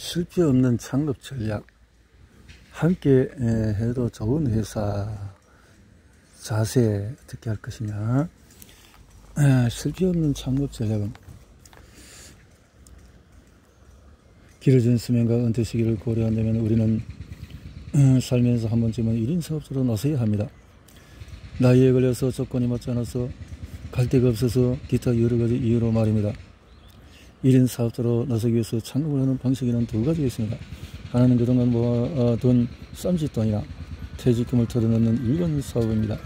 실패 없는 창업 전략. 함께 해도 좋은 회사 자세 어떻게 할 것이냐. 실패 없는 창업 전략은 길어진 수명과 은퇴 시기를 고려한다면 우리는 살면서 한 번쯤은 1인 사업자로 나서야 합니다. 나이에 걸려서 조건이 맞지 않아서 갈 데가 없어서 기타 여러 가지 이유로 말입니다. 1인 사업자로 나서기 위해서 창업을 하는 방식에는 두 가지가 있습니다. 하나는 그동안 모아둔 쌈짓돈이나 퇴직금을 털어넣는 일반 사업입니다.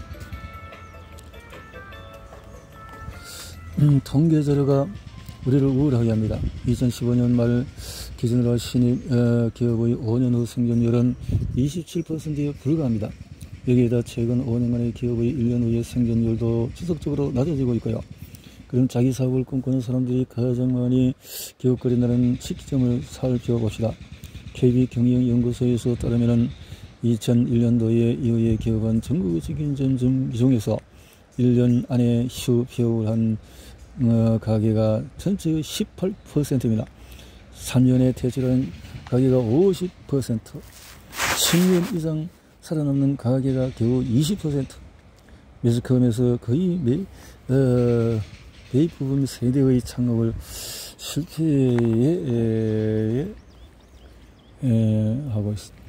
통계 자료가 우리를 우울하게 합니다. 2015년 말 기준으로 신입 기업의 5년 후 생존율은 27%에 불과합니다. 여기에다 최근 5년간의 기업의 1년 후의 생존율도 지속적으로 낮아지고 있고요. 그럼 자기 사업을 꿈꾸는 사람들이 가장 많이 기웃거린다는 시점을 살펴봅시다. KB경영연구소에서 따르면 2001년도에 이후에 기업은 전국적인 점점 중에서 1년 안에 휴폐업을 한 가게가 전체의 18%입니다. 3년에 퇴직한 가게가 50%, 10년 이상 살아남는 가게가 겨우 20%. 매스컴에서 거의 대부분 세대의 창업을 실패에 하고 있습니다.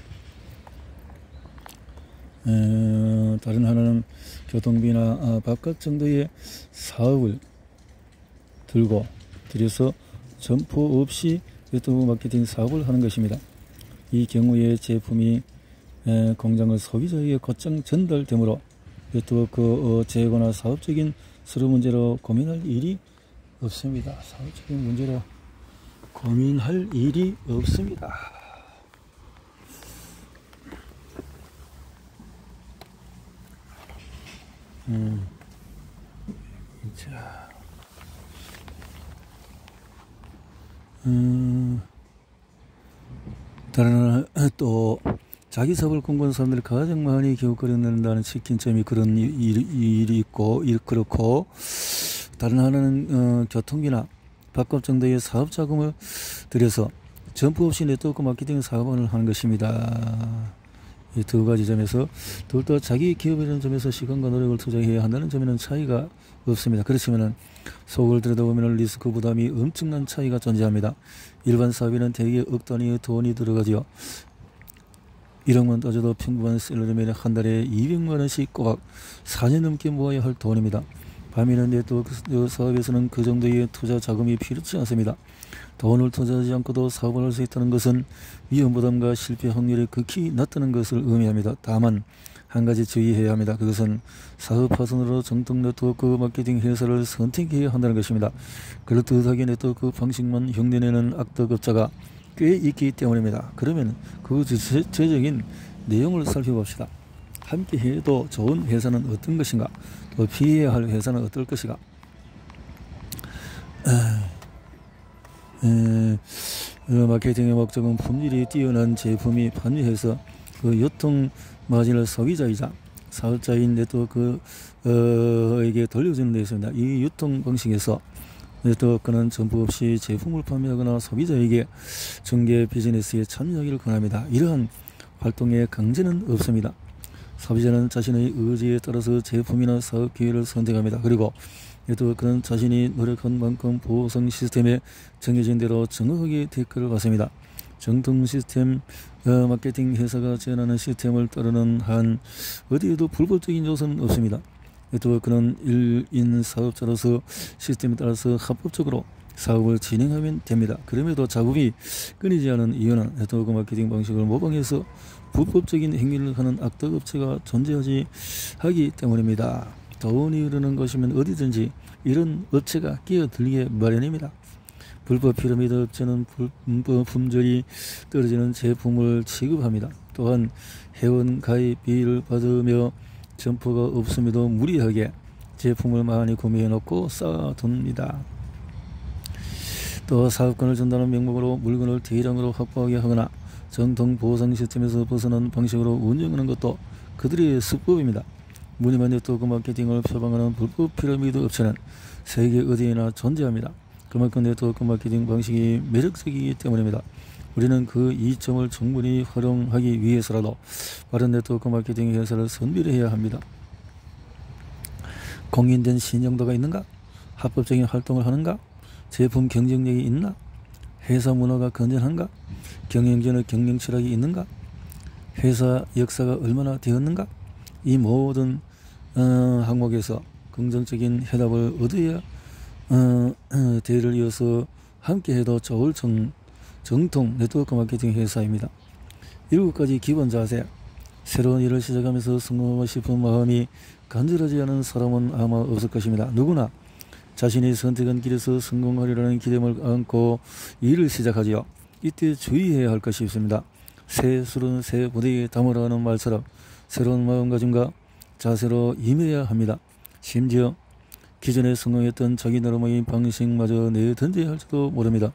다른 하나는 교통비나 바깥 정도의 사업을 들여서 점포 없이 유튜브 마케팅 사업을 하는 것입니다. 이 경우에 제품이 공장을 소비자에게 곧장 전달되므로 유튜브 재고나 사업적인 서류 문제로 고민할 일이 없습니다. 사업적인 문제로 고민할 일이 없습니다. 자, 다른 또 자기 사업을 꿈꾸는 사람들이 가장 많이 기웃거린다는 치킨점이 그런 일이 있고 그렇고, 다른 하나는 교통비나 밥값 정도의 사업 자금을 들여서 점포 없이 네트워크 마케팅 사업을 하는 것입니다. 이 두 가지 점에서 둘 다 자기 기업이라는 점에서 시간과 노력을 투자해야 한다는 점에는 차이가 없습니다. 그렇지만 속을 들여다보면 리스크 부담이 엄청난 차이가 존재합니다. 일반 사업에는 대개 억 단위의 돈이 들어가지요. 1억만 따져도 평범한 셀러리맨이 한 달에 200만 원씩 꼬박 4년 넘게 모아야 할 돈입니다. 반면에 네트워크 사업에서는 그 정도의 투자 자금이 필요치 않습니다. 돈을 투자하지 않고도 사업을 할 수 있다는 것은 위험 부담과 실패 확률이 극히 낮다는 것을 의미합니다. 다만 한 가지 주의해야 합니다. 그것은 사업 파선으로 정통 네트워크 마케팅 회사를 선택해야 한다는 것입니다. 그럴듯하게 네트워크 방식만 흉내내는 악덕업자가 꽤 있기 때문입니다. 그러면 그 구체적인 내용을 살펴봅시다. 함께 해도 좋은 회사는 어떤 것인가, 또 피해야 할 회사는 어떨 것인가. 마케팅의 목적은 품질이 뛰어난 제품이 판매해서 그 유통 마진을 소비자이자 사업자인 네트워크에게 돌려주는 데 있습니다. 이 유통 방식에서 네트워크는 점포 없이 제품을 판매하거나 소비자에게 중개 비즈니스에 참여하기를 권합니다. 이러한 활동에 강제는 없습니다. 소비자는 자신의 의지에 따라서 제품이나 사업 기회를 선택합니다. 그리고 네트워크는 자신이 노력한 만큼 보상 시스템에 정해진 대로 정확하게 대가를 받습니다. 정통 시스템 마케팅 회사가 제안하는 시스템을 따르는 한 어디에도 불법적인 요소는 없습니다. 네트워크는 1인 사업자로서 시스템에 따라서 합법적으로 사업을 진행하면 됩니다. 그럼에도 자금이 끊이지 않은 이유는 네트워크 마케팅 방식을 모방해서 불법적인 행위를 하는 악덕업체가 하기 때문입니다. 돈이 흐르는 것이면 어디든지 이런 업체가 끼어들기 마련입니다. 불법 피라미드 업체는 품질이 떨어지는 제품을 취급합니다. 또한 회원 가입비를 받으며 점포가 없음에도 무리하게 제품을 많이 구매해 놓고 쌓아둡니다. 또 사업권을 준다는 명목으로 물건을 대량으로 확보하게 하거나 정통 보상 시스템에서 벗어난 방식으로 운영하는 것도 그들의 수법입니다. 무늬만 네트워크 마케팅을 표방하는 불법 피라미드 업체는 세계 어디에나 존재합니다. 그만큼 네트워크 마케팅 방식이 매력적이기 때문입니다. 우리는 그 이점을 충분히 활용하기 위해서라도 바른 네트워크 마케팅 회사를 선별해야 합니다. 공인된 신용도가 있는가? 합법적인 활동을 하는가? 제품 경쟁력이 있나? 회사 문화가 건전한가? 경영진의 경영 철학이 있는가? 회사 역사가 얼마나 되었는가? 이 모든 항목에서 긍정적인 해답을 얻어야 대를 이어서 함께해도 좋을 정통 네트워크 마케팅 회사입니다. 7가지 기본 자세. 새로운 일을 시작하면서 성공하고 싶은 마음이 간절하지 않은 사람은 아마 없을 것입니다. 누구나 자신이 선택한 길에서 성공하리라는 기대를 안고 일을 시작하지요. 이때 주의해야 할 것이 있습니다. 새 술은 새 부대에 담으라 하는 말처럼 새로운 마음가짐과 자세로 임해야 합니다. 심지어 기존에 성공했던 자기 나름의 방식마저 내던져야 할지도 모릅니다.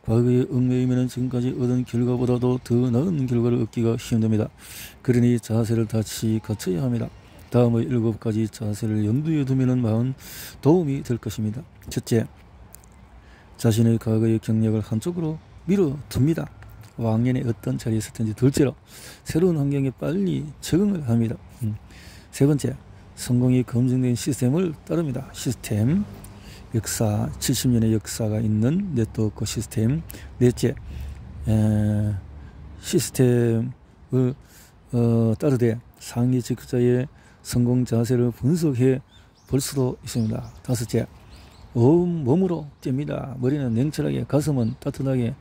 과거에 얽매이면 지금까지 얻은 결과보다도 더 나은 결과를 얻기가 힘듭니다. 그러니 자세를 다시 갖춰야 합니다. 다음의 7가지 자세를 염두에 두면 많은 도움이 될 것입니다. 첫째, 자신의 과거의 경력을 한쪽으로 밀어둡니다. 왕년에 어떤 자리에 있었든지. 둘째로, 새로운 환경에 빨리 적응을 합니다. 세 번째, 성공이 검증된 시스템을 따릅니다. 시스템, 역사, 70년의 역사가 있는 네트워크 시스템. 넷째, 시스템을 따르되 상위 직급자의 성공 자세를 분석해 볼 수도 있습니다. 다섯째, 몸으로 뜁니다. 머리는 냉철하게, 가슴은 따뜻하게,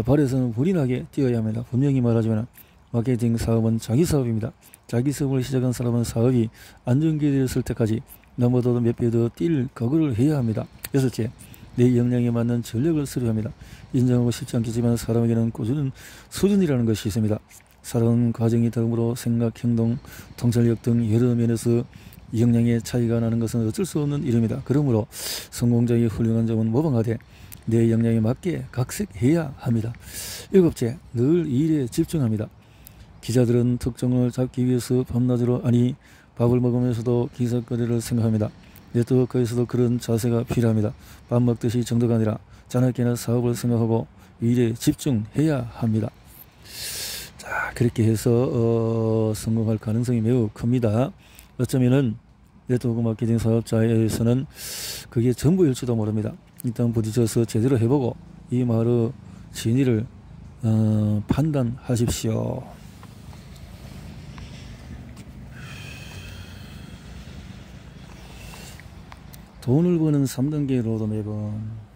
발에서는 불이 나게 뛰어야 합니다. 분명히 말하자면 마케팅 사업은 자기 사업입니다. 자기 사업을 시작한 사람은 사업이 안정기되었을 때까지 나보다도 몇 배 더 뛸 각오를 해야 합니다. 여섯째, 내 역량에 맞는 전략을 수립합니다. 인정하고 싶지 않겠지만 사람에게는 꾸준한 수준이라는 것이 있습니다. 살아온 과정이 다르므로 생각, 행동, 통찰력 등 여러 면에서 역량의 차이가 나는 것은 어쩔 수 없는 일입니다. 그러므로 성공자의 훌륭한 점은 모방하되 내 역량에 맞게 각색해야 합니다. 일곱째, 늘 일에 집중합니다. 기자들은 특종을 잡기 위해서 밤낮으로 아니 밥을 먹으면서도 기사거리를 생각합니다. 네트워크에서도 그런 자세가 필요합니다. 밥 먹듯이 정도가 아니라 자나깨나 사업을 생각하고 일에 집중해야 합니다. 자, 그렇게 해서 성공할 가능성이 매우 큽니다. 어쩌면은 네트워크 마케팅 사업자에서는 그게 전부일지도 모릅니다. 일단 부딪혀서 제대로 해보고 이 말의 진위를 판단하십시오. 돈을 버는 3단계 로드맵은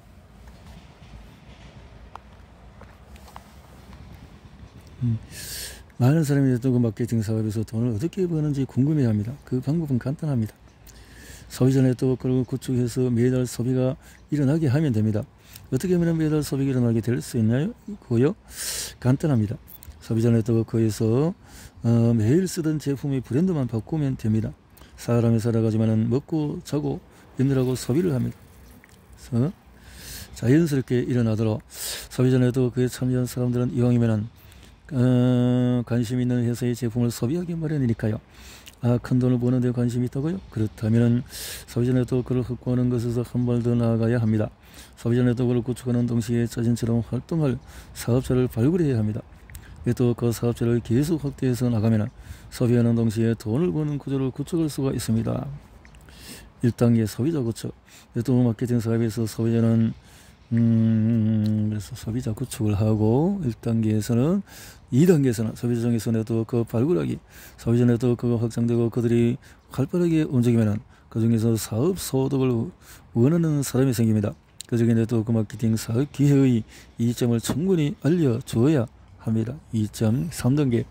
많은 사람이 네트워크 마케팅 사업에서 돈을 어떻게 버는지 궁금해합니다. 그 방법은 간단합니다. 소비자 네트워크를 구축해서 매달 소비가 일어나게 하면 됩니다. 어떻게 하면 매달 소비가 일어나게 될 수 있나요? 그거요? 간단합니다. 소비자 네트워크에서 매일 쓰던 제품의 브랜드만 바꾸면 됩니다. 사람이 살아가지만은 먹고 자고 힘들하고 소비를 합니다. 그래서 자연스럽게 일어나도록 소비자 네트워크에 참여한 사람들은 이왕이면은 관심 있는 회사의 제품을 소비하기 마련이니까요. 큰 돈을 버는 데 관심이 있다고요? 그렇다면 소비자 네트워크를 확보하는 것에서 한 발 더 나아가야 합니다. 소비자 네트워크를 구축하는 동시에 자신처럼 활동할 사업자를 발굴해야 합니다. 네트워크 사업자를 계속 확대해서 나가면 소비하는 동시에 돈을 버는 구조를 구축할 수가 있습니다. 1단계 소비자 구축. 네트워크 마케팅 사업에서 소비자는 그래서 소비자 구축을 하고 1단계에서는 2단계에서는 소비자 중에서 네트워크 발굴하기. 소비자 네트워크가 확장되고 그들이 활발하게 움직이면 그 중에서 사업 소득을 원하는 사람이 생깁니다. 그 중에 네트워크 마케팅 사업 기회의 이점을 충분히 알려주어야 합니다. 2.3단계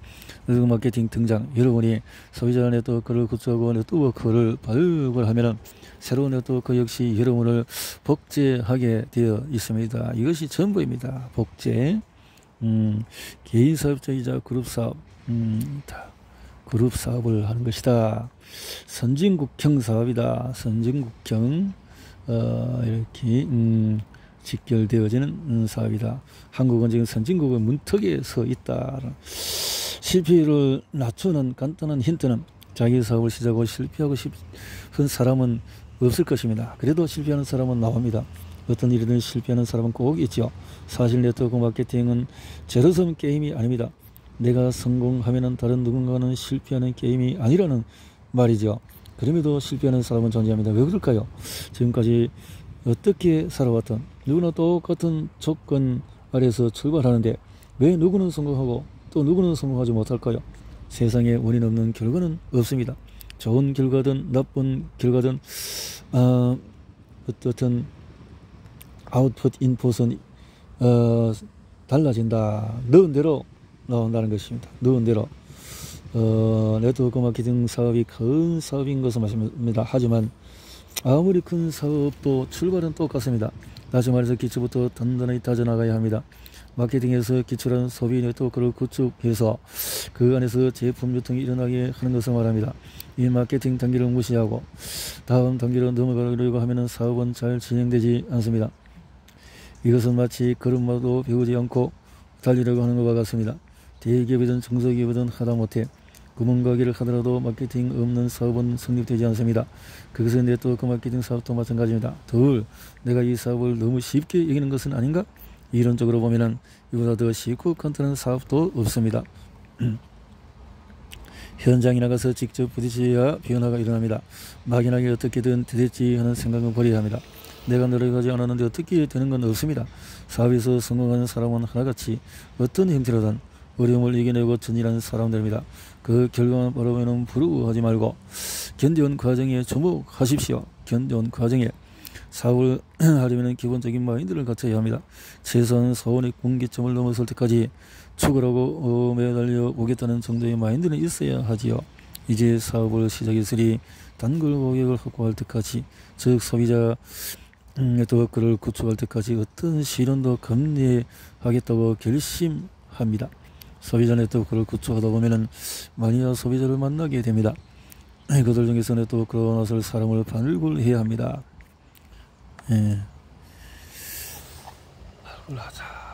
네트워크 마케팅 등장. 여러분이 소비자 네트워크를 구축하고 네트워크를 발굴하면 새로운 네트워크 역시 여러분을 복제하게 되어 있습니다. 이것이 전부입니다. 복제. 개인 사업자이자 그룹 사업. 그룹 사업을 하는 것이다. 선진국형 사업이다. 선진국형 이렇게 직결되어지는 사업이다. 한국은 지금 선진국의 문턱에 서 있다. 실패율을 낮추는 간단한 힌트는 자기 사업을 시작하고 실패하고 싶은 사람은 없을 것입니다. 그래도 실패하는 사람은 나옵니다. 어떤 일이든 실패하는 사람은 꼭 있죠. 사실 네트워크 마케팅은 제로섬 게임이 아닙니다. 내가 성공하면 다른 누군가는 실패하는 게임이 아니라는 말이죠. 그럼에도 실패하는 사람은 존재합니다. 왜 그럴까요? 지금까지 어떻게 살아왔던 누구나 똑같은 조건 아래서 출발하는데 왜 누구는 성공하고 또 누구는 성공하지 못할까요? 세상에 원인 없는 결과는 없습니다. 좋은 결과든 나쁜 결과든 어떤 아웃풋 인풋은 달라진다. 넣은 대로 나온다는 것입니다. 넣은 대로 네트워크 마케팅 사업이 큰 사업인 것은 맞습니다. 하지만 아무리 큰 사업도 출발은 똑같습니다. 다시 말해서 기초부터 단단히 다져나가야 합니다. 마케팅에서 기초라는 소비 네트워크를 구축해서 그 안에서 제품 유통이 일어나게 하는 것을 말합니다. 이 마케팅 단계를 무시하고 다음 단계로 넘어가려고 하면 사업은 잘 진행되지 않습니다. 이것은 마치 걸음마도 배우지 않고 달리려고 하는 것과 같습니다. 대기업이든 중소기업이든 하다못해 구멍가게를 하더라도 마케팅 없는 사업은 성립되지 않습니다. 그것은 네트워크 마케팅 사업도 마찬가지입니다. 둘, 내가 이 사업을 너무 쉽게 여기는 것은 아닌가? 이론적으로 보면 이보다 더 쉽고 간단한 사업도 없습니다. 현장에 나가서 직접 부딪혀야 변화가 일어납니다. 막연하게 어떻게든 되겠지 하는 생각은 버려야 합니다. 내가 노력하지 않았는데 어떻게 되는 건 없습니다. 사업에서 성공하는 사람은 하나같이 어떤 형태로든 어려움을 이겨내고 전진하는 사람들입니다. 그 결과만 바라보면 부러워하지 말고 견뎌온 과정에 주목하십시오. 견뎌온 과정에 사업을 하려면 기본적인 마인드를 갖춰야 합니다. 최소한 소원의 공기점을 넘어설 때까지 죽으라고 매달려 오겠다는 정도의 마인드는 있어야 하지요. 이제 사업을 시작했으니 단골 고객을 확보할 때까지, 즉 소비자 네트워크를 구축할 때까지 어떤 시련도 감내하겠다고 결심합니다. 소비자 네트워크를 구축하다 보면 마니아 소비자를 만나게 됩니다. 그들 중에서 네트워크로 나설 사람을 발굴해야 합니다. 발굴하자.